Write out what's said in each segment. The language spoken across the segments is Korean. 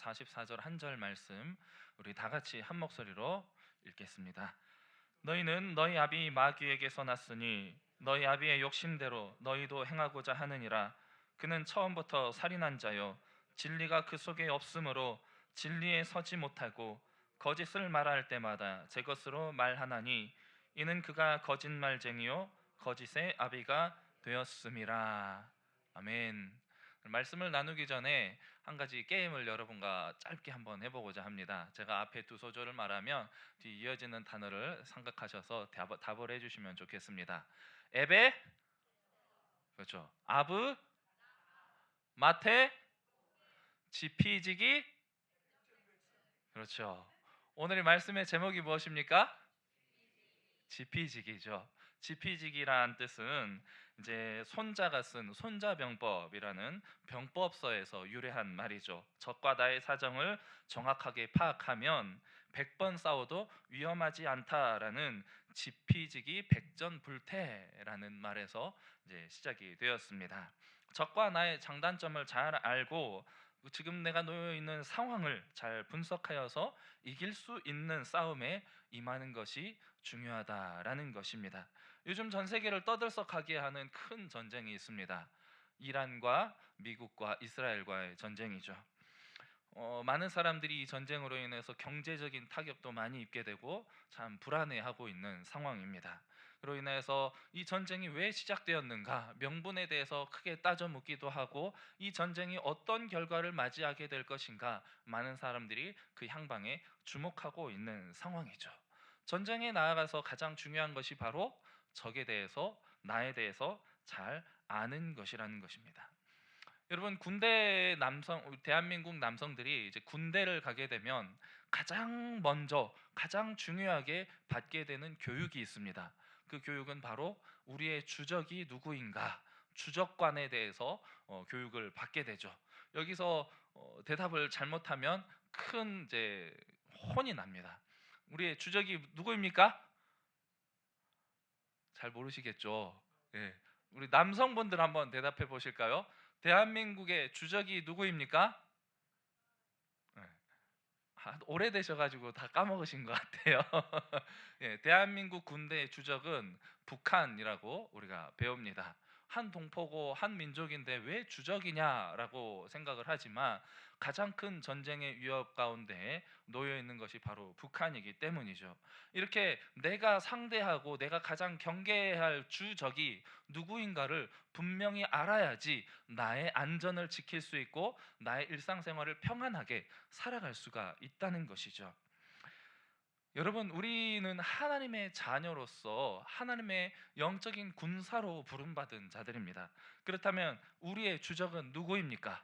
44절 한 절 말씀 우리 다 같이 한 목소리로 읽겠습니다. 너희는 너희 아비 마귀에게서 났으니 너희 아비의 욕심대로 너희도 행하고자 하느니라. 그는 처음부터 살인한 자요 진리가 그 속에 없으므로 진리에 서지 못하고 거짓을 말할 때마다 제 것으로 말하나니 이는 그가 거짓말쟁이요 거짓의 아비가 되었음이라. 아멘. 말씀을 나누기 전에 한 가지 게임을 여러분과 짧게 한번 해보고자 합니다. 제가 앞에 두 소절을 말하면 뒤 이어지는 단어를 생각하셔서 답을 해주시면 좋겠습니다. 에베, 그렇죠. 아브, 마테, 지피지기, 그렇죠. 오늘의 말씀의 제목이 무엇입니까? 지피지기죠. 지피지기란 뜻은 이제 손자가 쓴 손자병법이라는 병법서에서 유래한 말이죠. 적과 나의 사정을 정확하게 파악하면 100번 싸워도 위험하지 않다라는 지피지기 백전불태라는 말에서 이제 시작이 되었습니다. 적과 나의 장단점을 잘 알고 지금 내가 놓여 있는 상황을 잘 분석하여서 이길 수 있는 싸움에 임하는 것이 중요하다라는 것입니다. 요즘 전 세계를 떠들썩하게 하는 큰 전쟁이 있습니다. 이란과 미국과 이스라엘과의 전쟁이죠. 많은 사람들이 이 전쟁으로 인해서 경제적인 타격도 많이 입게 되고 참 불안해하고 있는 상황입니다. 그로 인해서 이 전쟁이 왜 시작되었는가 명분에 대해서 크게 따져 묻기도 하고 이 전쟁이 어떤 결과를 맞이하게 될 것인가 많은 사람들이 그 향방에 주목하고 있는 상황이죠. 전쟁에 나아가서 가장 중요한 것이 바로 적에 대해서 나에 대해서 잘 아는 것이라는 것입니다. 여러분 대한민국 남성들이 이제 군대를 가게 되면 가장 먼저 가장 중요하게 받게 되는 교육이 있습니다. 그 교육은 바로 우리의 주적이 누구인가 주적관에 대해서 교육을 받게 되죠. 여기서 대답을 잘못하면 큰 이제 혼이 납니다. 우리의 주적이 누구입니까? 잘 모르시겠죠. 예. 우리 남성분들 한번 대답해 보실까요? 대한민국의 주적이 누구입니까? 예. 오래되셔가지고 다 까먹으신 것 같아요. 예, 대한민국 군대의 주적은 북한이라고 우리가 배웁니다. 한 동포고 한 민족인데 왜 주적이냐라고 생각을 하지만 가장 큰 전쟁의 위협 가운데 놓여 있는 것이 바로 북한이기 때문이죠. 이렇게 내가 상대하고 내가 가장 경계해야 할 주적이 누구인가를 분명히 알아야지 나의 안전을 지킬 수 있고 나의 일상생활을 평안하게 살아갈 수가 있다는 것이죠. 여러분, 우리는 하나님의 자녀로서 하나님의 영적인 군사로 부름받은 자들입니다. 그렇다면 우리의 주적은 누구입니까?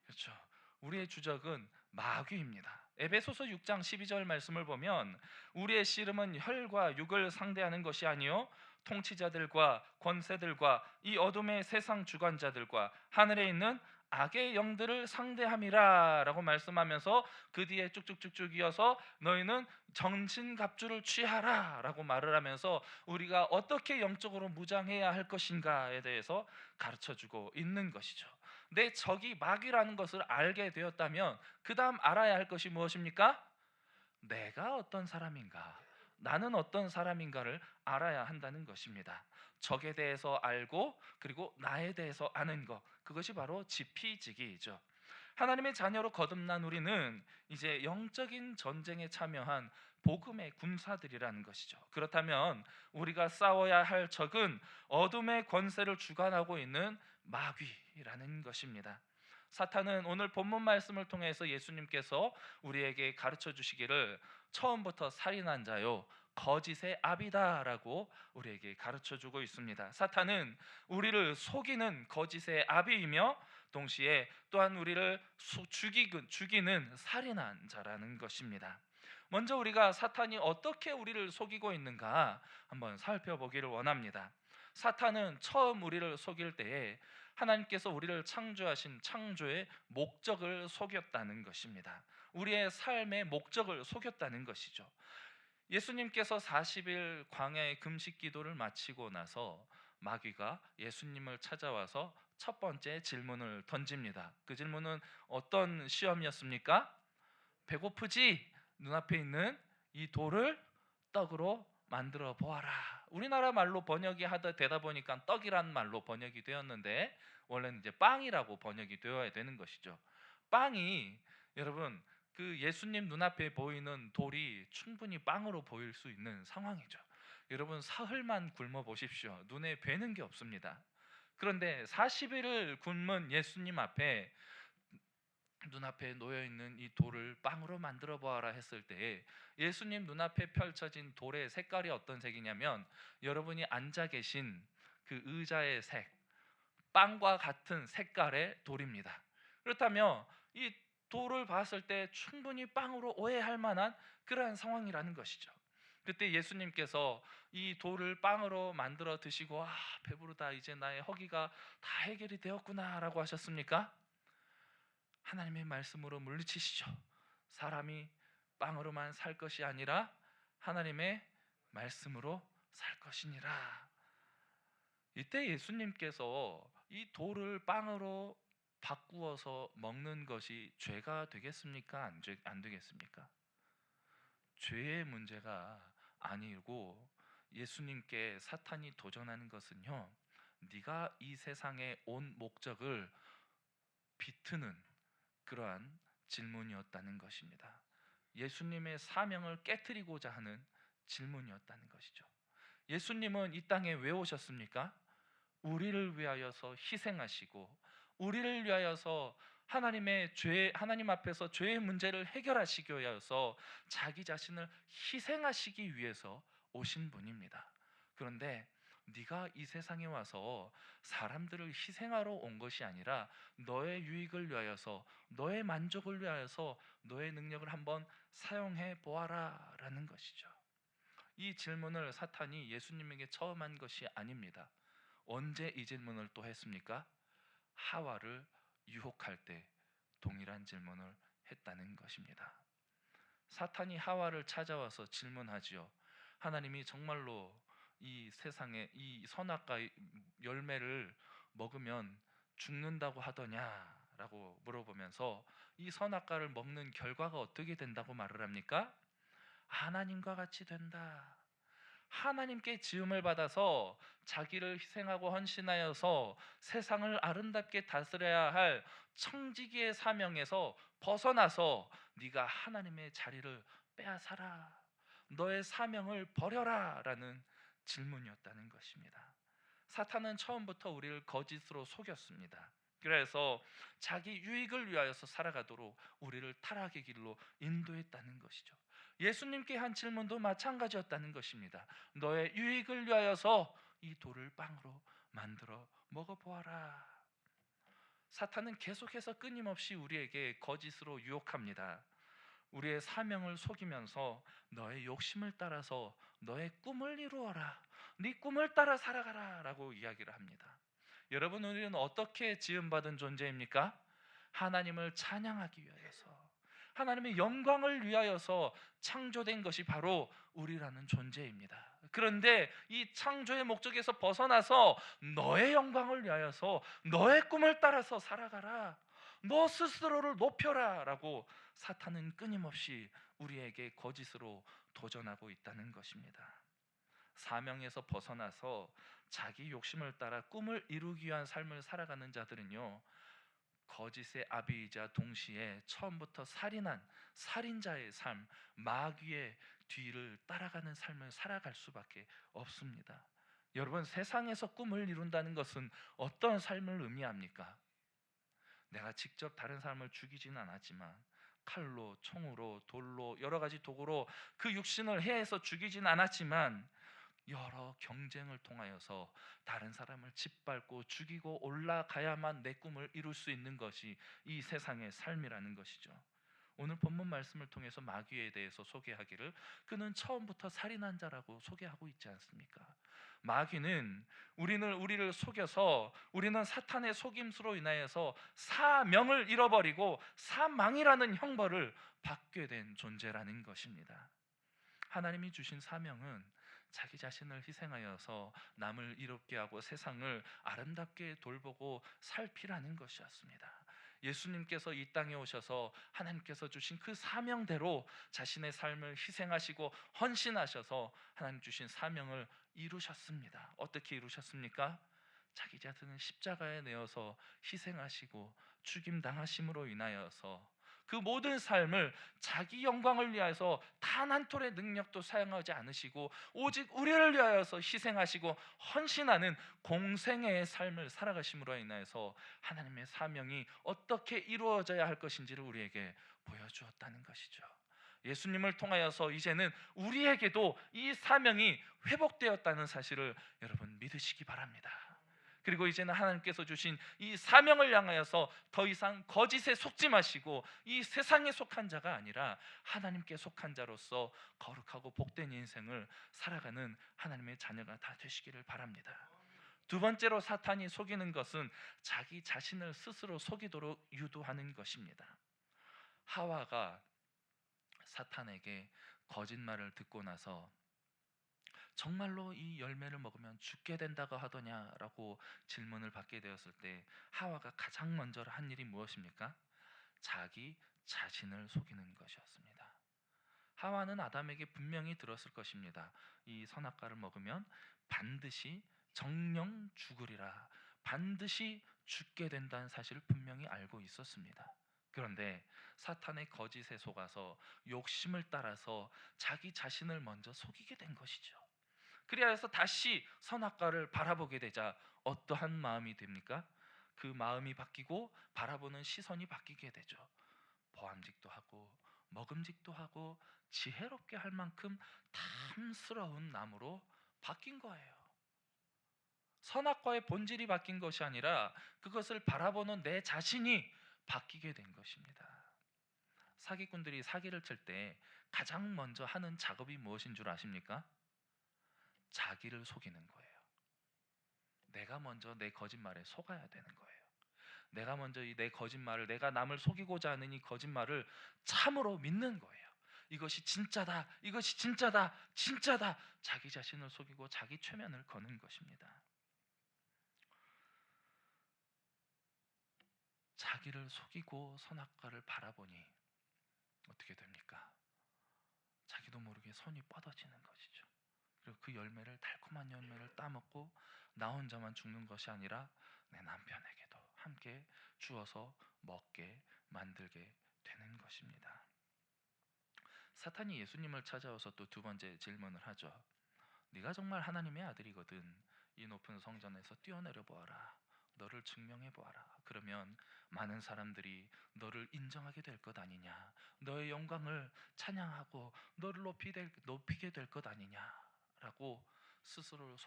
그렇죠. 우리의 주적은 마귀입니다. 에베소서 6장 12절 말씀을 보면 우리의 씨름은 혈과 육을 상대하는 것이 아니요 통치자들과 권세들과 이 어둠의 세상 주관자들과 하늘에 있는 악의 영들을 상대함이라 라고 말씀하면서 그 뒤에 쭉쭉쭉쭉 이어서 너희는 정신갑주를 취하라 라고 말을 하면서 우리가 어떻게 영적으로 무장해야 할 것인가에 대해서 가르쳐주고 있는 것이죠. 내 적이 마귀라는 것을 알게 되었다면 그 다음 알아야 할 것이 무엇입니까? 내가 어떤 사람인가, 나는 어떤 사람인가를 알아야 한다는 것입니다. 적에 대해서 알고 그리고 나에 대해서 아는 것, 그것이 바로 지피지기이죠. 하나님의 자녀로 거듭난 우리는 이제 영적인 전쟁에 참여한 복음의 군사들이라는 것이죠. 그렇다면 우리가 싸워야 할 적은 어둠의 권세를 주관하고 있는 마귀라는 것입니다. 사탄은 오늘 본문 말씀을 통해서 예수님께서 우리에게 가르쳐 주시기를 처음부터 살인한 자요 거짓의 아비다라고 우리에게 가르쳐 주고 있습니다. 사탄은 우리를 속이는 거짓의 아비이며 동시에 또한 우리를 죽이는 살인한 자라는 것입니다. 먼저 우리가 사탄이 어떻게 우리를 속이고 있는가 한번 살펴보기를 원합니다. 사탄은 처음 우리를 속일 때에 하나님께서 우리를 창조하신 창조의 목적을 속였다는 것입니다. 우리의 삶의 목적을 속였다는 것이죠. 예수님께서 40일 광야의 금식 기도를 마치고 나서 마귀가 예수님을 찾아와서 첫 번째 질문을 던집니다. 그 질문은 어떤 시험이었습니까? 배고프지? 눈앞에 있는 이 돌을 떡으로 만들어 보아라. 우리나라 말로 번역이 하다 되다 보니까 떡이란 말로 번역이 되었는데 원래는 이제 빵이라고 번역이 되어야 되는 것이죠. 빵이 여러분 그 예수님 눈앞에 보이는 돌이 충분히 빵으로 보일 수 있는 상황이죠. 여러분 사흘만 굶어 보십시오. 눈에 뵈는 게 없습니다. 그런데 40일을 굶은 예수님 앞에 눈앞에 놓여있는 이 돌을 빵으로 만들어 보아라 했을 때 예수님 눈앞에 펼쳐진 돌의 색깔이 어떤 색이냐면 여러분이 앉아 계신 그 의자의 색, 빵과 같은 색깔의 돌입니다. 그렇다면 이 돌을 봤을 때 충분히 빵으로 오해할 만한 그러한 상황이라는 것이죠. 그때 예수님께서 이 돌을 빵으로 만들어 드시고 배부르다 이제 나의 허기가 다 해결이 되었구나 라고 하셨습니까? 하나님의 말씀으로 물리치시죠. 사람이 빵으로만 살 것이 아니라 하나님의 말씀으로 살 것이니라. 이때 예수님께서 이 돌을 빵으로 바꾸어서 먹는 것이 죄가 되겠습니까? 안 되겠습니까? 죄의 문제가 아니고 예수님께 사탄이 도전하는 것은요, 네가 이 세상에 온 목적을 비트는 그러한 질문이었다는 것입니다. 예수님의 사명을 깨트리고자 하는 질문이었다는 것이죠. 예수님은 이 땅에 왜 오셨습니까? 우리를 위하여서 희생하시고 우리를 위하여서 하나님 앞에서 죄의 문제를 해결하시기 위하여서 자기 자신을 희생하시기 위해서 오신 분입니다. 그런데 네가 이 세상에 와서 사람들을 희생하러 온 것이 아니라 너의 유익을 위하여서 너의 만족을 위하여서 너의 능력을 한번 사용해 보아라 라는 것이죠. 이 질문을 사탄이 예수님에게 처음 한 것이 아닙니다. 언제 이 질문을 또 했습니까? 하와를 유혹할 때 동일한 질문을 했다는 것입니다. 사탄이 하와를 찾아와서 질문하지요. 하나님이 정말로 이 세상에 이 선악과 열매를 먹으면 죽는다고 하더냐라고 물어보면서 이 선악과를 먹는 결과가 어떻게 된다고 말을 합니까? 하나님과 같이 된다. 하나님께 지음을 받아서 자기를 희생하고 헌신하여서 세상을 아름답게 다스려야 할 청지기의 사명에서 벗어나서 네가 하나님의 자리를 빼앗아라, 너의 사명을 버려라 라는 질문이었다는 것입니다. 사탄은 처음부터 우리를 거짓으로 속였습니다. 그래서 자기 유익을 위하여서 살아가도록 우리를 타락의 길로 인도했다는 것이죠. 예수님께 한 질문도 마찬가지였다는 것입니다. 너의 유익을 위하여서 이 돌을 빵으로 만들어 먹어보아라. 사탄은 계속해서 끊임없이 우리에게 거짓으로 유혹합니다. 우리의 사명을 속이면서 너의 욕심을 따라서 너의 꿈을 이루어라, 네 꿈을 따라 살아가라 라고 이야기를 합니다. 여러분, 우리는 어떻게 지음받은 존재입니까? 하나님을 찬양하기 위하여서, 하나님의 영광을 위하여서 창조된 것이 바로 우리라는 존재입니다. 그런데 이 창조의 목적에서 벗어나서 너의 영광을 위하여서 너의 꿈을 따라서 살아가라, 너 스스로를 높여라 라고 사탄은 끊임없이 우리에게 거짓으로 도전하고 있다는 것입니다. 사명에서 벗어나서 자기 욕심을 따라 꿈을 이루기 위한 삶을 살아가는 자들은요, 거짓의 아비이자 동시에 처음부터 살인한 살인자의 삶, 마귀의 뒤를 따라가는 삶을 살아갈 수밖에 없습니다. 여러분, 세상에서 꿈을 이룬다는 것은 어떤 삶을 의미합니까? 내가 직접 다른 사람을 죽이지는 않았지만 칼로, 총으로, 돌로, 여러 가지 도구로 그 육신을 해해서 죽이진 않았지만 여러 경쟁을 통하여서 다른 사람을 짓밟고 죽이고 올라가야만 내 꿈을 이룰 수 있는 것이 이 세상의 삶이라는 것이죠. 오늘 본문 말씀을 통해서 마귀에 대해서 소개하기를 그는 처음부터 살인한 자라고 소개하고 있지 않습니까? 마귀는 우리를 속여서 우리는 사탄의 속임수로 인하여서 사명을 잃어버리고 사망이라는 형벌을 받게 된 존재라는 것입니다. 하나님이 주신 사명은 자기 자신을 희생하여서 남을 이롭게 하고 세상을 아름답게 돌보고 살피라는 것이었습니다. 예수님께서 이 땅에 오셔서 하나님께서 주신 그 사명대로 자신의 삶을 희생하시고 헌신하셔서 하나님 주신 사명을 이루셨습니다. 어떻게 이루셨습니까? 자기 자신을 십자가에 내어서 희생하시고 죽임당하심으로 인하여서 그 모든 삶을 자기 영광을 위하여서 단 한 톨의 능력도 사용하지 않으시고 오직 우리를 위하여서 희생하시고 헌신하는 공생애의 삶을 살아가심으로 인하여서 하나님의 사명이 어떻게 이루어져야 할 것인지를 우리에게 보여주었다는 것이죠. 예수님을 통하여서 이제는 우리에게도 이 사명이 회복되었다는 사실을 여러분 믿으시기 바랍니다. 그리고 이제는 하나님께서 주신 이 사명을 향하여서 더 이상 거짓에 속지 마시고 이 세상에 속한 자가 아니라 하나님께 속한 자로서 거룩하고 복된 인생을 살아가는 하나님의 자녀가 다 되시기를 바랍니다. 두 번째로 사탄이 속이는 것은 자기 자신을 스스로 속이도록 유도하는 것입니다. 하와가 사탄에게 거짓말을 듣고 나서 정말로 이 열매를 먹으면 죽게 된다고 하더냐라고 질문을 받게 되었을 때 하와가 가장 먼저 한 일이 무엇입니까? 자기 자신을 속이는 것이었습니다. 하와는 아담에게 분명히 들었을 것입니다. 이 선악과를 먹으면 반드시 정령 죽으리라, 반드시 죽게 된다는 사실을 분명히 알고 있었습니다. 그런데 사탄의 거짓에 속아서 욕심을 따라서 자기 자신을 먼저 속이게 된 것이죠. 그리하여서 다시 선악과를 바라보게 되자 어떠한 마음이 됩니까? 그 마음이 바뀌고 바라보는 시선이 바뀌게 되죠. 보암직도 하고 먹음직도 하고 지혜롭게 할 만큼 탐스러운 나무로 바뀐 거예요. 선악과의 본질이 바뀐 것이 아니라 그것을 바라보는 내 자신이 바뀌게 된 것입니다. 사기꾼들이 사기를 칠 때 가장 먼저 하는 작업이 무엇인 줄 아십니까? 자기를 속이는 거예요. 내가 먼저 내 거짓말에 속아야 되는 거예요. 내가 먼저 내 거짓말을, 내가 남을 속이고자 하는 이 거짓말을 참으로 믿는 거예요. 이것이 진짜다, 이것이 진짜다, 진짜다. 자기 자신을 속이고 자기 최면을 거는 것입니다. 자기를 속이고 선악과를 바라보니 어떻게 됩니까? 자기도 모르게 손이 뻗어지는 것이죠. 그리고 그 열매를, 달콤한 열매를 따먹고 나 혼자만 죽는 것이 아니라 내 남편에게도 함께 주어서 먹게 만들게 되는 것입니다. 사탄이 예수님을 찾아와서 또 두 번째 질문을 하죠. 네가 정말 하나님의 아들이거든 이 높은 성전에서 뛰어내려 보아라. 너를 증명해 보아라. 그러면 많은 사람들이 너를 인정하게 될 것 아니냐, 너의 영광을 찬양하고 너를 높이게 될 것 아니냐라고 스스로를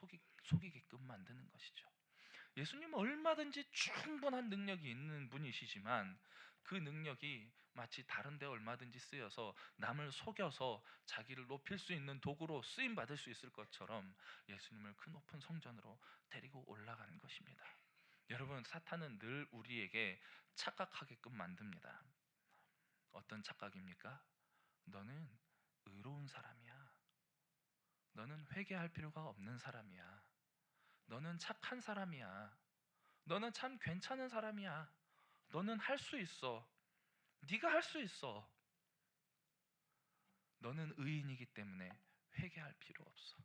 속이게끔 만드는 것이죠. 예수님은 얼마든지 충분한 능력이 있는 분이시지만 그 능력이 마치 다른 데 얼마든지 쓰여서 남을 속여서 자기를 높일 수 있는 도구로 쓰임 받을 수 있을 것처럼 예수님을 그 높은 성전으로 데리고 올라가는 것입니다. 여러분, 사탄은 늘 우리에게 착각하게끔 만듭니다. 어떤 착각입니까? 너는 의로운 사람이야. 너는 회개할 필요가 없는 사람이야. 너는 착한 사람이야. 너는 참 괜찮은 사람이야. 너는 할 수 있어. 네가 할 수 있어. 너는 의인이기 때문에 회개할 필요 없어.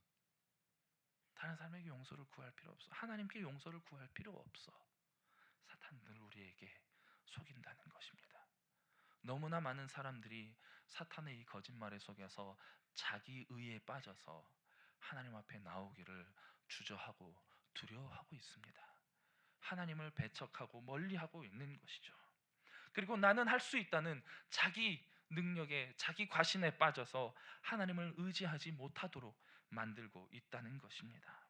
다른 사람에게 용서를 구할 필요 없어. 하나님께 용서를 구할 필요 없어. 사탄은 우리에게 속인다는 것입니다. 너무나 많은 사람들이 사탄의 이 거짓말에 속여서 자기 의에 빠져서 하나님 앞에 나오기를 주저하고 두려워하고 있습니다. 하나님을 배척하고 멀리하고 있는 것이죠. 그리고 나는 할 수 있다는 자기 능력에, 자기 과신에 빠져서 하나님을 의지하지 못하도록 만들고 있다는 것입니다.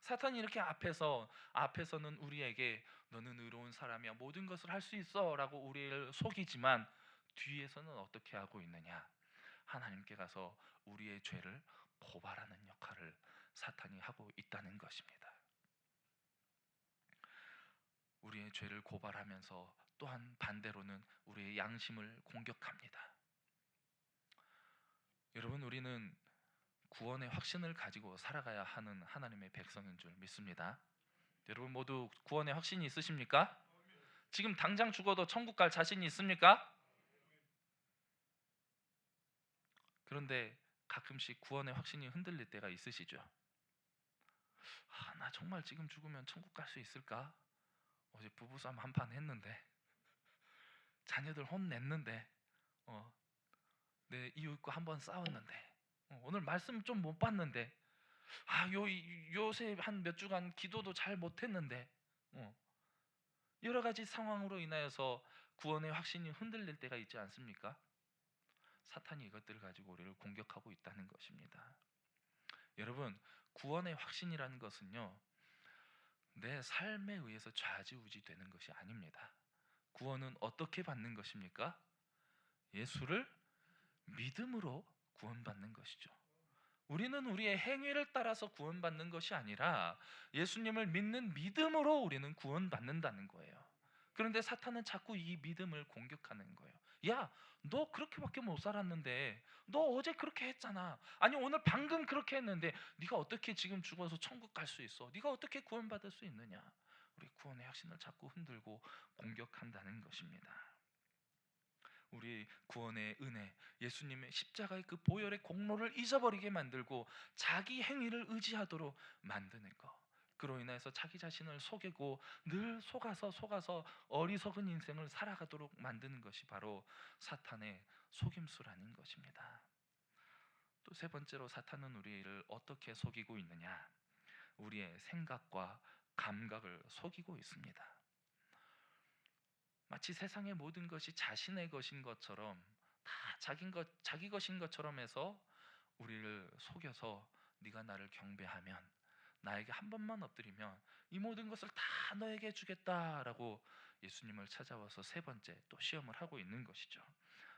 사탄이 이렇게 앞에서는 우리에게 너는 의로운 사람이야, 모든 것을 할 수 있어 라고 우리를 속이지만 뒤에서는 어떻게 하고 있느냐? 하나님께 가서 우리의 죄를 고발하는 역할을 사탄이 하고 있다는 것입니다. 우리의 죄를 고발하면서 또한 반대로는 우리의 양심을 공격합니다. 여러분, 우리는 구원의 확신을 가지고 살아가야 하는 하나님의 백성인 줄 믿습니다. 여러분 모두 구원의 확신이 있으십니까? 지금 당장 죽어도 천국 갈 자신이 있습니까? 그런데 가끔씩 구원의 확신이 흔들릴 때가 있으시죠? 나 정말 지금 죽으면 천국 갈 수 있을까? 어제 부부싸움 한판 했는데, 자녀들 혼냈는데, 내 이웃과 한번 싸웠는데, 오늘 말씀 좀 못 봤는데, 요새 한 몇 주간 기도도 잘 못했는데, 여러 가지 상황으로 인하여서 구원의 확신이 흔들릴 때가 있지 않습니까? 사탄이 이것들을 가지고 우리를 공격하고 있다는 것입니다. 여러분, 구원의 확신이라는 것은요, 내 삶에 의해서 좌지우지 되는 것이 아닙니다. 구원은 어떻게 받는 것입니까? 예수를 믿음으로 구원받는 것이죠. 우리는 우리의 행위를 따라서 구원받는 것이 아니라 예수님을 믿는 믿음으로 우리는 구원받는다는 거예요. 그런데 사탄은 자꾸 이 믿음을 공격하는 거예요. 야, 너 그렇게밖에 못 살았는데, 너 어제 그렇게 했잖아. 아니 오늘 방금 그렇게 했는데 네가 어떻게 지금 죽어서 천국 갈 수 있어? 네가 어떻게 구원받을 수 있느냐? 우리 구원의 확신을 자꾸 흔들고 공격한다는 것입니다. 우리 구원의 은혜, 예수님의 십자가의 그 보혈의 공로를 잊어버리게 만들고 자기 행위를 의지하도록 만드는 것, 그로 인해서 자기 자신을 속이고 늘 속아서 어리석은 인생을 살아가도록 만드는 것이 바로 사탄의 속임수라는 것입니다. 또 세 번째로 사탄은 우리를 어떻게 속이고 있느냐? 우리의 생각과 감각을 속이고 있습니다. 마치 세상의 모든 것이 자신의 것인 것처럼, 다 자기 것인 것처럼 해서 우리를 속여서, 네가 나를 경배하면, 나에게 한 번만 엎드리면 이 모든 것을 다 너에게 주겠다라고 예수님을 찾아와서 세 번째 또 시험을 하고 있는 것이죠.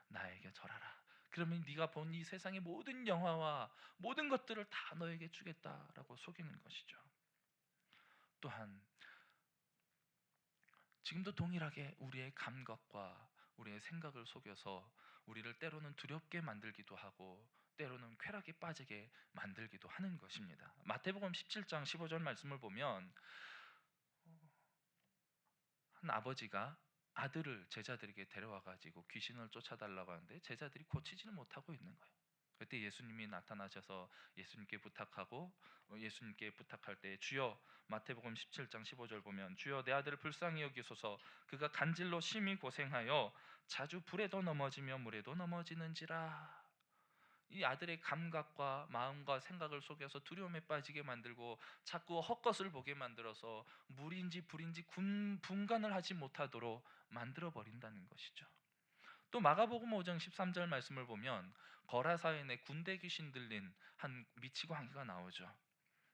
나에게 절하라. 그러면 네가 본 이 세상의 모든 영화와 모든 것들을 다 너에게 주겠다라고 속이는 것이죠. 또한 지금도 동일하게 우리의 감각과 우리의 생각을 속여서 우리를 때로는 두렵게 만들기도 하고 때로는 쾌락에 빠지게 만들기도 하는 것입니다. 마태복음 17장 15절 말씀을 보면 한 아버지가 아들을 제자들에게 데려와 가지고 귀신을 쫓아달라고 하는데 제자들이 고치지는 못하고 있는 거예요. 그때 예수님이 나타나셔서 예수님께 부탁할 때, 주여, 마태복음 17장 15절 보면, 주여 내 아들을 불쌍히 여기소서, 그가 간질로 심히 고생하여 자주 불에도 넘어지며 물에도 넘어지는지라. 이 아들의 감각과 마음과 생각을 속여서 두려움에 빠지게 만들고 자꾸 헛것을 보게 만들어서 물인지 불인지 분간을 하지 못하도록 만들어 버린다는 것이죠. 또 마가복음 5장 13절 말씀을 보면 거라사인에 군대 귀신 들린 한 미치광이가 나오죠.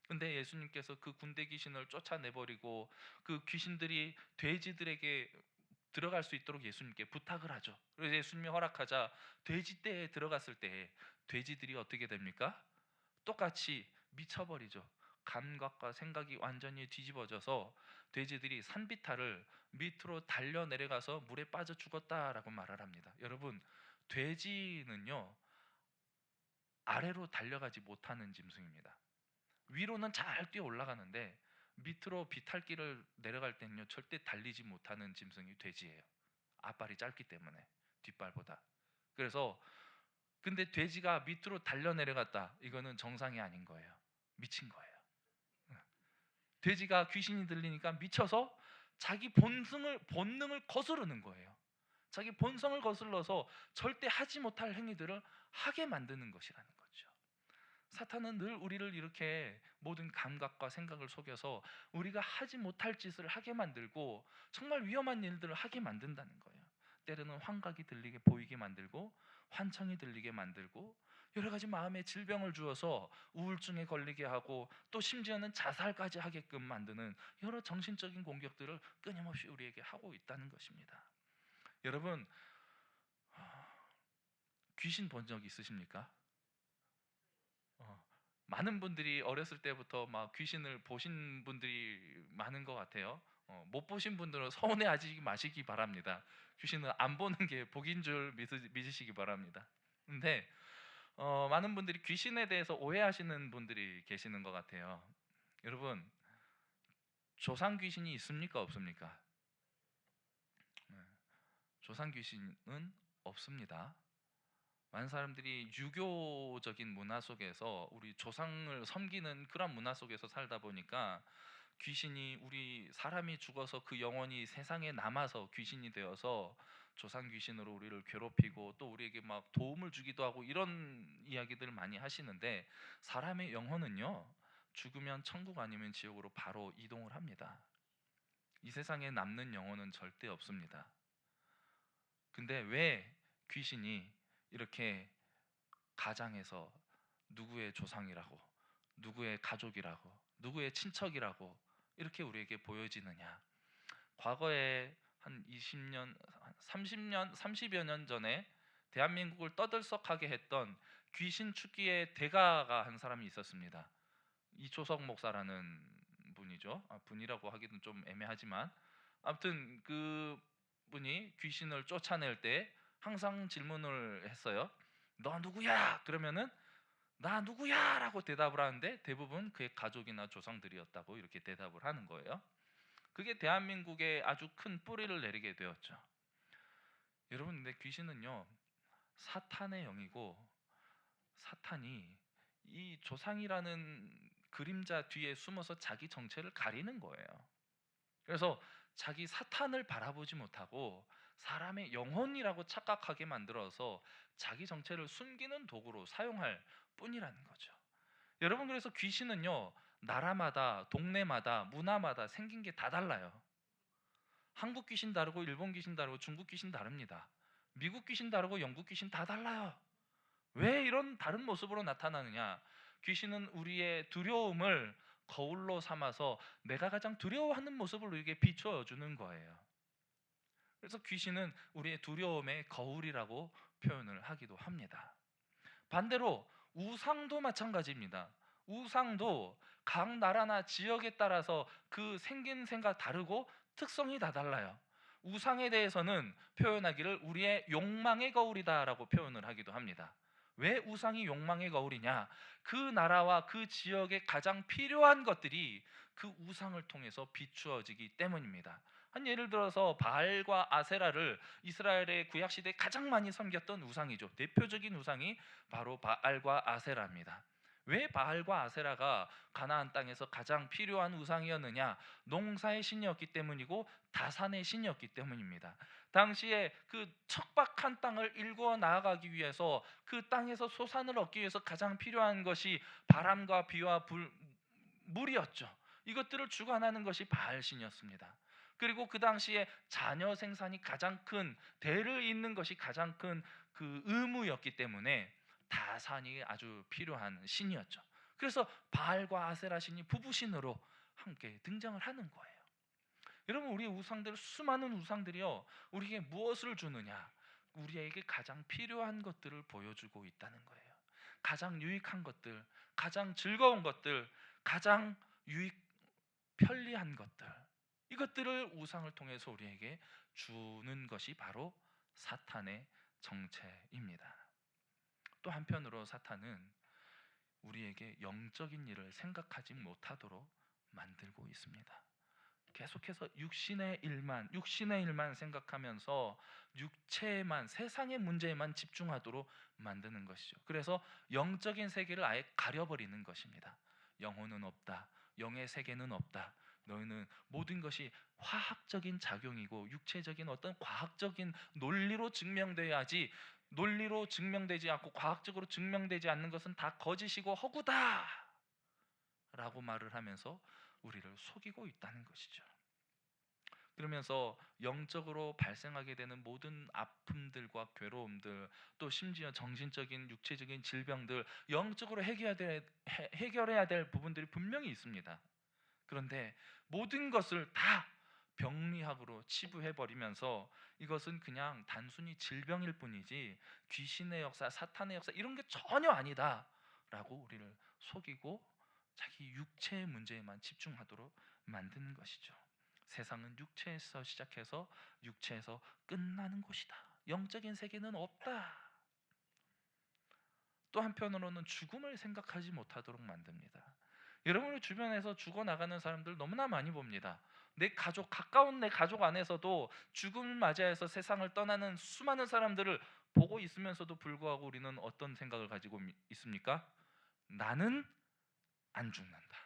근데 예수님께서 그 군대 귀신을 쫓아내버리고 그 귀신들이 돼지들에게 들어갈 수 있도록 예수님께 부탁을 하죠. 그래서 예수님이 허락하자 돼지떼에 들어갔을 때 돼지들이 어떻게 됩니까? 똑같이 미쳐버리죠. 감각과 생각이 완전히 뒤집어져서 돼지들이 산비탈을 밑으로 달려 내려가서 물에 빠져 죽었다라고 말을 합니다. 여러분, 돼지는요 아래로 달려가지 못하는 짐승입니다. 위로는 잘 뛰어 올라가는데 밑으로 비탈길을 내려갈 때는요 절대 달리지 못하는 짐승이 돼지예요. 앞발이 짧기 때문에, 뒷발보다. 그래서 근데 돼지가 밑으로 달려 내려갔다, 이거는 정상이 아닌 거예요. 미친 거예요. 돼지가 귀신이 들리니까 미쳐서 자기 본능을 거스르는 거예요. 자기 본성을 거슬러서 절대 하지 못할 행위들을 하게 만드는 것이라는 거죠. 사탄은 늘 우리를 이렇게 모든 감각과 생각을 속여서 우리가 하지 못할 짓을 하게 만들고 정말 위험한 일들을 하게 만든다는 거예요. 때로는 환각이 들리게 보이게 만들고 환청이 들리게 만들고 여러 가지 마음의 질병을 주어서 우울증에 걸리게 하고 또 심지어는 자살까지 하게끔 만드는 여러 정신적인 공격들을 끊임없이 우리에게 하고 있다는 것입니다. 여러분, 귀신 본 적 있으십니까? 많은 분들이 어렸을 때부터 막 귀신을 보신 분들이 많은 것 같아요. 못 보신 분들은 서운해하지 마시기 바랍니다. 귀신은 안 보는 게 복인 줄 믿으시기 바랍니다. 근데 많은 분들이 귀신에 대해서 오해하시는 분들이 계시는 것 같아요. 여러분, 조상 귀신이 있습니까? 없습니까? 네, 조상 귀신은 없습니다. 많은 사람들이 유교적인 문화 속에서 우리 조상을 섬기는 그런 문화 속에서 살다 보니까 귀신이, 우리 사람이 죽어서 그 영혼이 세상에 남아서 귀신이 되어서 조상 귀신으로 우리를 괴롭히고 또 우리에게 막 도움을 주기도 하고 이런 이야기들을 많이 하시는데, 사람의 영혼은요, 죽으면 천국 아니면 지옥으로 바로 이동을 합니다. 이 세상에 남는 영혼은 절대 없습니다. 근데 왜 귀신이 이렇게 가장에서 누구의 조상이라고, 누구의 가족이라고, 누구의 친척이라고 이렇게 우리에게 보여지느냐? 과거에 한 20년, 30년, 30여 년 전에 대한민국을 떠들썩하게 했던 귀신 축기의 대가가 한 사람이 있었습니다. 이초석 목사라는 분이죠. 분이라고 하기는 좀 애매하지만, 아무튼 그 분이 귀신을 쫓아낼 때 항상 질문을 했어요. 너 누구야? 그러면은 나 누구야? 라고 대답을 하는데 대부분 그의 가족이나 조상들이었다고 이렇게 대답을 하는 거예요. 그게 대한민국에 아주 큰 뿌리를 내리게 되었죠. 여러분, 근데 귀신은요, 사탄의 영이고, 사탄이 이 조상이라는 그림자 뒤에 숨어서 자기 정체를 가리는 거예요. 그래서 자기 사탄을 바라보지 못하고 사람의 영혼이라고 착각하게 만들어서 자기 정체를 숨기는 도구로 사용할 뿐이라는 거죠. 여러분, 그래서 귀신은요, 나라마다, 동네마다, 문화마다 생긴 게 다 달라요. 한국 귀신 다르고 일본 귀신 다르고 중국 귀신 다릅니다. 미국 귀신 다르고 영국 귀신 다 달라요. 왜 이런 다른 모습으로 나타나느냐? 귀신은 우리의 두려움을 거울로 삼아서 내가 가장 두려워하는 모습을 우리에게 비춰 주는 거예요. 그래서 귀신은 우리의 두려움의 거울이라고 표현을 하기도 합니다. 반대로 우상도 마찬가지입니다. 우상도 각 나라나 지역에 따라서 그 생김새가 다르고 특성이 다 달라요. 우상에 대해서는 표현하기를 우리의 욕망의 거울이다라고 표현을 하기도 합니다. 왜 우상이 욕망의 거울이냐? 그 나라와 그 지역에 가장 필요한 것들이 그 우상을 통해서 비추어지기 때문입니다. 한 예를 들어서 바알과 아세라를 이스라엘의 구약 시대에 가장 많이 섬겼던 우상이죠. 대표적인 우상이 바로 바알과 아세라입니다. 왜 바알과 아세라가 가나안 땅에서 가장 필요한 우상이었느냐? 농사의 신이었기 때문이고 다산의 신이었기 때문입니다. 당시에 그 척박한 땅을 일구어 나아가기 위해서 그 땅에서 소산을 얻기 위해서 가장 필요한 것이 바람과 비와 물이었죠. 이것들을 주관하는 것이 바알 신이었습니다. 그리고 그 당시에 자녀 생산이 가장 큰, 대를 잇는 것이 가장 큰 그 의무였기 때문에 다산이 아주 필요한 신이었죠. 그래서 바알과 아세라 신이 부부신으로 함께 등장을 하는 거예요. 여러분, 우리의 우상들, 수많은 우상들이요, 우리에게 무엇을 주느냐? 우리에게 가장 필요한 것들을 보여주고 있다는 거예요. 가장 유익한 것들, 가장 즐거운 것들, 가장 편리한 것들, 이것들을 우상을 통해서 우리에게 주는 것이 바로 사탄의 정체입니다. 또 한편으로 사탄은 우리에게 영적인 일을 생각하지 못하도록 만들고 있습니다. 계속해서 육신의 일만 생각하면서 육체에만, 세상의 문제에만 집중하도록 만드는 것이죠. 그래서 영적인 세계를 아예 가려버리는 것입니다. 영혼은 없다, 영의 세계는 없다, 너희는 모든 것이 화학적인 작용이고 육체적인 어떤 과학적인 논리로 증명돼야지, 논리로 증명되지 않고 과학적으로 증명되지 않는 것은 다 거짓이고 허구다 라고 말을 하면서 우리를 속이고 있다는 것이죠. 그러면서 영적으로 발생하게 되는 모든 아픔들과 괴로움들, 또 심지어 정신적인, 육체적인 질병들, 영적으로 해결해야 될 부분들이 분명히 있습니다. 그런데 모든 것을 다 병리학으로 치부해버리면서 이것은 그냥 단순히 질병일 뿐이지 귀신의 역사, 사탄의 역사 이런 게 전혀 아니다 라고 우리를 속이고 자기 육체의 문제에만 집중하도록 만드는 것이죠. 세상은 육체에서 시작해서 육체에서 끝나는 곳이다, 영적인 세계는 없다. 또 한편으로는 죽음을 생각하지 못하도록 만듭니다. 여러분의 주변에서 죽어나가는 사람들 너무나 많이 봅니다. 내 가족, 가까운 내 가족 안에서도 죽음을 맞이해서 세상을 떠나는 수많은 사람들을 보고 있으면서도 불구하고 우리는 어떤 생각을 가지고 있습니까? 나는 안 죽는다.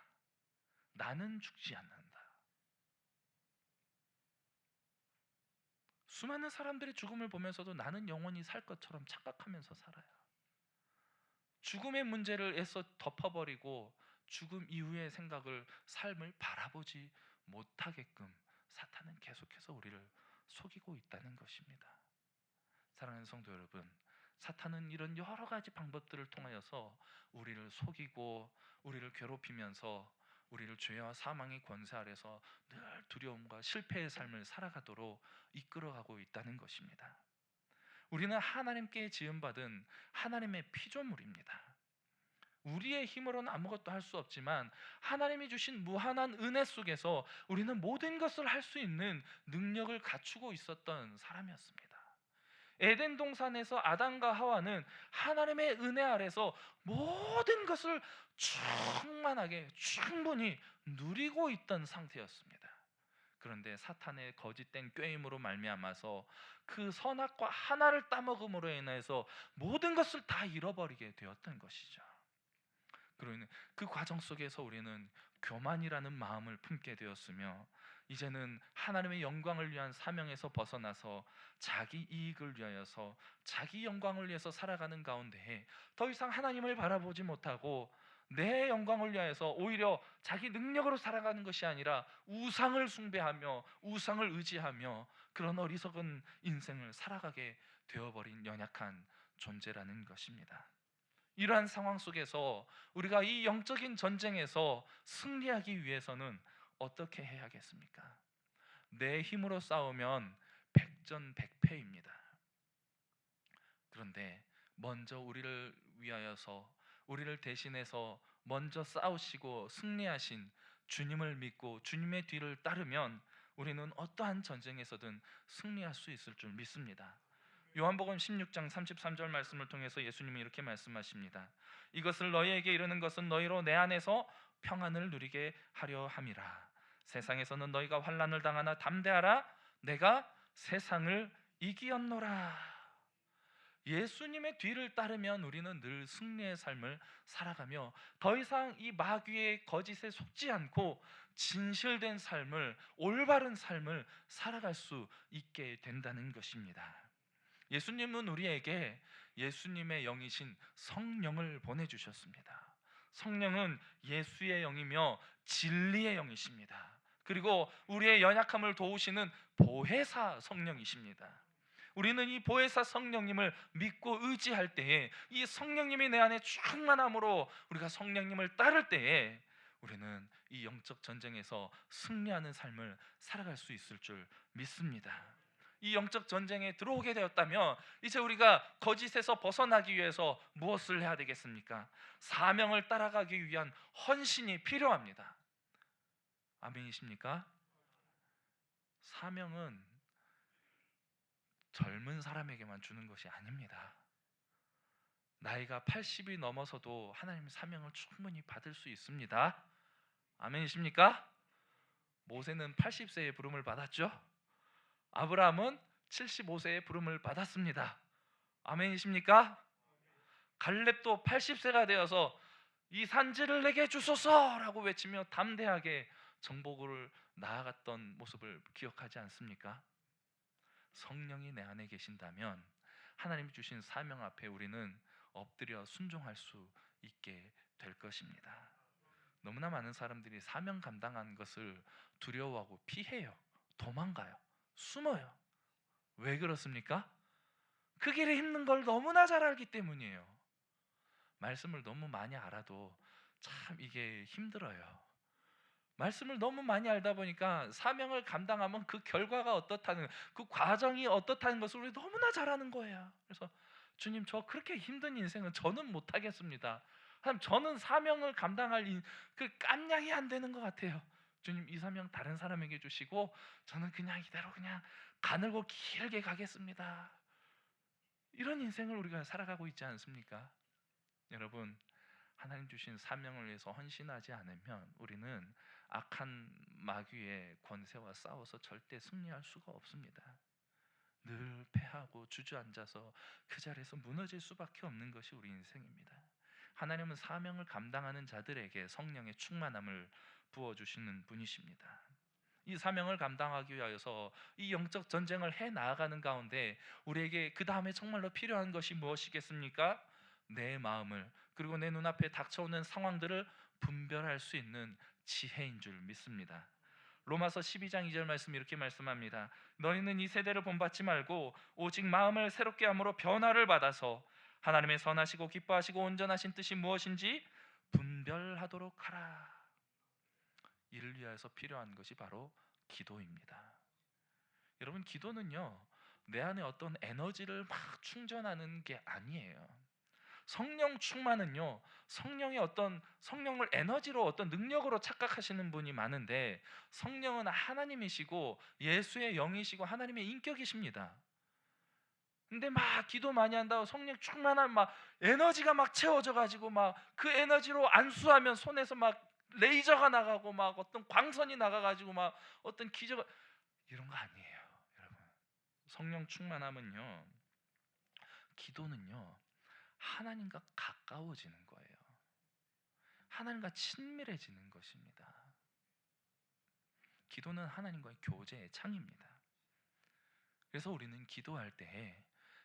나는 죽지 않는다. 수많은 사람들의 죽음을 보면서도 나는 영원히 살 것처럼 착각하면서 살아요. 죽음의 문제를 애써 덮어버리고 죽음 이후의 생각을, 삶을 바라보지 못하게끔 사탄은 계속해서 우리를 속이고 있다는 것입니다. 사랑하는 성도 여러분, 사탄은 이런 여러 가지 방법들을 통하여서 우리를 속이고 우리를 괴롭히면서 우리를 죄와 사망의 권세 아래서 늘 두려움과 실패의 삶을 살아가도록 이끌어가고 있다는 것입니다. 우리는 하나님께 지음받은 하나님의 피조물입니다. 우리의 힘으로는 아무것도 할 수 없지만 하나님이 주신 무한한 은혜 속에서 우리는 모든 것을 할 수 있는 능력을 갖추고 있었던 사람이었습니다. 에덴 동산에서 아담과 하와는 하나님의 은혜 아래서 모든 것을 충만하게 충분히 누리고 있던 상태였습니다. 그런데 사탄의 거짓된 꾀임으로 말미암아서 그 선악과 하나를 따먹음으로 인해서 모든 것을 다 잃어버리게 되었던 것이죠. 그러니 그 과정 속에서 우리는 교만이라는 마음을 품게 되었으며 이제는 하나님의 영광을 위한 사명에서 벗어나서 자기 이익을 위하여서 자기 영광을 위해서 살아가는 가운데 더 이상 하나님을 바라보지 못하고 내 영광을 위하여서 오히려 자기 능력으로 살아가는 것이 아니라 우상을 숭배하며 우상을 의지하며 그런 어리석은 인생을 살아가게 되어버린 연약한 존재라는 것입니다. 이러한 상황 속에서 우리가 이 영적인 전쟁에서 승리하기 위해서는 어떻게 해야겠습니까? 내 힘으로 싸우면 백전백패입니다. 그런데 먼저 우리를 위하여서 우리를 대신해서 먼저 싸우시고 승리하신 주님을 믿고 주님의 뒤를 따르면 우리는 어떠한 전쟁에서든 승리할 수 있을 줄 믿습니다. 요한복음 16장 33절 말씀을 통해서 예수님이 이렇게 말씀하십니다. 이것을 너희에게 이르는 것은 너희로 내 안에서 평안을 누리게 하려 함이라. 세상에서는 너희가 환난을 당하나 담대하라. 내가 세상을 이기었노라. 예수님의 뒤를 따르면 우리는 늘 승리의 삶을 살아가며 더 이상 이 마귀의 거짓에 속지 않고 진실된 삶을, 올바른 삶을 살아갈 수 있게 된다는 것입니다. 예수님은 우리에게 예수님의 영이신 성령을 보내주셨습니다. 성령은 예수의 영이며 진리의 영이십니다. 그리고 우리의 연약함을 도우시는 보혜사 성령이십니다. 우리는 이 보혜사 성령님을 믿고 의지할 때에 이 성령님이 내 안에 충만함으로 우리가 성령님을 따를 때에 우리는 이 영적 전쟁에서 승리하는 삶을 살아갈 수 있을 줄 믿습니다. 이 영적 전쟁에 들어오게 되었다면 이제 우리가 거짓에서 벗어나기 위해서 무엇을 해야 되겠습니까? 사명을 따라가기 위한 헌신이 필요합니다. 아멘이십니까? 사명은 젊은 사람에게만 주는 것이 아닙니다. 나이가 80이 넘어서도 하나님의 사명을 충분히 받을 수 있습니다. 아멘이십니까? 모세는 80세에 부름을 받았죠. 아브라함은 75세에 부름을 받았습니다. 아멘이십니까? 갈렙도 80세가 되어서 이 산지를 내게 주소서라고 외치며 담대하게 정복을 나아갔던 모습을 기억하지 않습니까? 성령이 내 안에 계신다면 하나님이 주신 사명 앞에 우리는 엎드려 순종할 수 있게 될 것입니다. 너무나 많은 사람들이 사명 감당하는 것을 두려워하고 피해요. 도망가요. 숨어요. 왜 그렇습니까? 그 길이 힘든 걸 너무나 잘 알기 때문이에요. 말씀을 너무 많이 알아도 참 이게 힘들어요. 말씀을 너무 많이 알다 보니까 사명을 감당하면 그 결과가 어떻다는, 그 과정이 어떻다는 것을 우리 너무나 잘 아는 거예요. 그래서 주님, 저 그렇게 힘든 인생은 저는 못하겠습니다. 저는 사명을 감당할 그 깜냥이 안 되는 것 같아요. 주님, 이 사명 다른 사람에게 주시고 저는 그냥 이대로 그냥 가늘고 길게 가겠습니다. 이런 인생을 우리가 살아가고 있지 않습니까? 여러분, 하나님 주신 사명을 위해서 헌신하지 않으면 우리는 악한 마귀의 권세와 싸워서 절대 승리할 수가 없습니다. 늘 패하고 주저앉아서 그 자리에서 무너질 수밖에 없는 것이 우리 인생입니다. 하나님은 사명을 감당하는 자들에게 성령의 충만함을 부어주시는 분이십니다. 이 사명을 감당하기 위하여서 이 영적 전쟁을 해 나아가는 가운데 우리에게 그 다음에 정말로 필요한 것이 무엇이겠습니까? 내 마음을, 그리고 내 눈앞에 닥쳐오는 상황들을 분별할 수 있는 지혜인 줄 믿습니다. 로마서 12장 2절 말씀 이렇게 말씀합니다. 너희는 이 세대를 본받지 말고 오직 마음을 새롭게 함으로 변화를 받아서 하나님의 선하시고 기뻐하시고 온전하신 뜻이 무엇인지 분별하도록 하라. 이를 위하여서 필요한 것이 바로 기도입니다. 여러분, 기도는요, 내 안에 어떤 에너지를 막 충전하는 게 아니에요. 성령 충만은요, 성령을 에너지로, 어떤 능력으로 착각하시는 분이 많은데, 성령은 하나님이시고 예수의 영이시고 하나님의 인격이십니다. 근데 막 기도 많이 한다고 성령 충만한 막 에너지가 막 채워져 가지고 막 그 에너지로 안수하면 손에서 막 레이저가 나가고 막 어떤 광선이 나가 가지고 막 어떤 기적, 이런 거 아니에요, 여러분. 성령 충만함은요, 기도는요, 하나님과 가까워지는 거예요. 하나님과 친밀해지는 것입니다. 기도는 하나님과의 교제의 창입니다. 그래서 우리는 기도할 때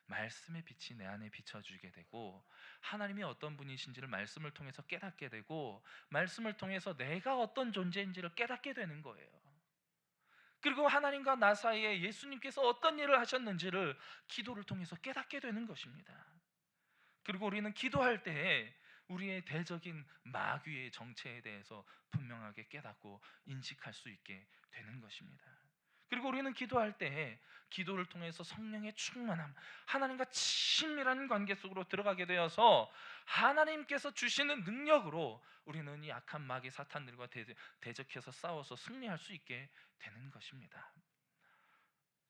말씀의 빛이 내 안에 비춰주게 되고, 하나님이 어떤 분이신지를 말씀을 통해서 깨닫게 되고, 말씀을 통해서 내가 어떤 존재인지를 깨닫게 되는 거예요. 그리고 하나님과 나 사이에 예수님께서 어떤 일을 하셨는지를 기도를 통해서 깨닫게 되는 것입니다. 그리고 우리는 기도할 때에 우리의 대적인 마귀의 정체에 대해서 분명하게 깨닫고 인식할 수 있게 되는 것입니다. 그리고 우리는 기도할 때에 기도를 통해서 성령의 충만함, 하나님과 친밀한 관계 속으로 들어가게 되어서 하나님께서 주시는 능력으로 우리는 이 악한 마귀 사탄들과 대적해서 싸워서 승리할 수 있게 되는 것입니다.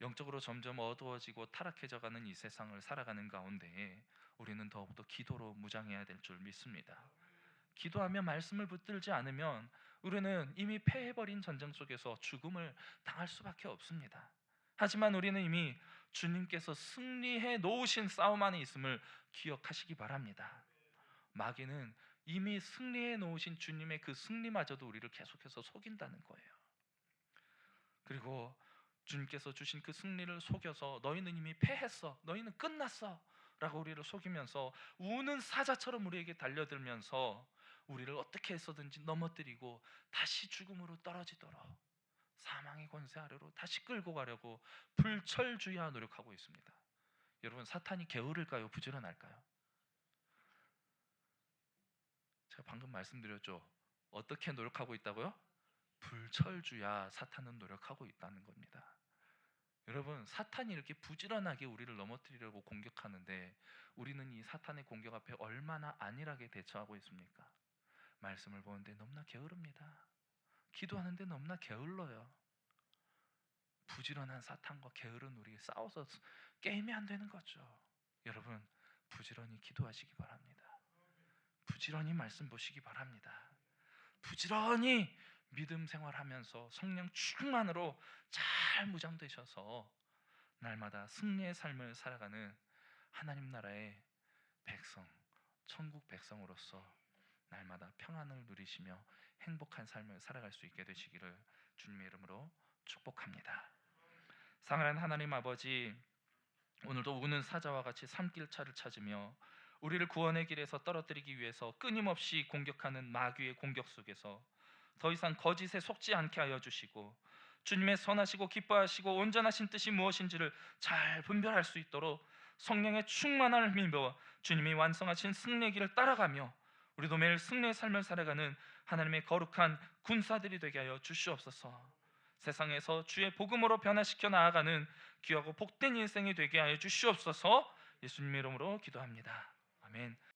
영적으로 점점 어두워지고 타락해져가는 이 세상을 살아가는 가운데 우리는 더욱더 기도로 무장해야 될 줄 믿습니다. 기도하며 말씀을 붙들지 않으면 우리는 이미 패해버린 전쟁 속에서 죽음을 당할 수밖에 없습니다. 하지만 우리는 이미 주님께서 승리해 놓으신 싸움 안에 있음을 기억하시기 바랍니다. 마귀는 이미 승리해 놓으신 주님의 그 승리마저도 우리를 계속해서 속인다는 거예요. 그리고 주님께서 주신 그 승리를 속여서 너희는 이미 패했어, 너희는 끝났어 라고 우리를 속이면서 우는 사자처럼 우리에게 달려들면서 우리를 어떻게 해서든지 넘어뜨리고 다시 죽음으로 떨어지도록, 사망의 권세 아래로 다시 끌고 가려고 불철주야 노력하고 있습니다. 여러분, 사탄이 게으를까요? 부지런할까요? 제가 방금 말씀드렸죠. 어떻게 노력하고 있다고요? 불철주야 사탄은 노력하고 있다는 겁니다. 여러분, 사탄이 이렇게 부지런하게 우리를 넘어뜨리려고 공격하는데 우리는 이 사탄의 공격 앞에 얼마나 안일하게 대처하고 있습니까? 말씀을 보는데 너무나 게으릅니다. 기도하는데 너무나 게을러요. 부지런한 사탄과 게으른 우리 싸워서 게임이 안 되는 거죠. 여러분, 부지런히 기도하시기 바랍니다. 부지런히 말씀 보시기 바랍니다. 부지런히 믿음 생활하면서 성령 충만으로 잘 무장되셔서 날마다 승리의 삶을 살아가는 하나님 나라의 백성, 천국 백성으로서 날마다 평안을 누리시며 행복한 삶을 살아갈 수 있게 되시기를 주님의 이름으로 축복합니다. 사랑하는 하나님 아버지, 오늘도 우는 사자와 같이 삶길 차를 찾으며 우리를 구원의 길에서 떨어뜨리기 위해서 끊임없이 공격하는 마귀의 공격 속에서 더 이상 거짓에 속지 않게 하여 주시고, 주님의 선하시고 기뻐하시고 온전하신 뜻이 무엇인지를 잘 분별할 수 있도록 성령의 충만함을 힘입어 주님이 완성하신 승리의 길을 따라가며 우리도 매일 승리의 삶을 살아가는 하나님의 거룩한 군사들이 되게 하여 주시옵소서. 세상에서 주의 복음으로 변화시켜 나아가는 귀하고 복된 인생이 되게 하여 주시옵소서. 예수님 이름으로 기도합니다. 아멘.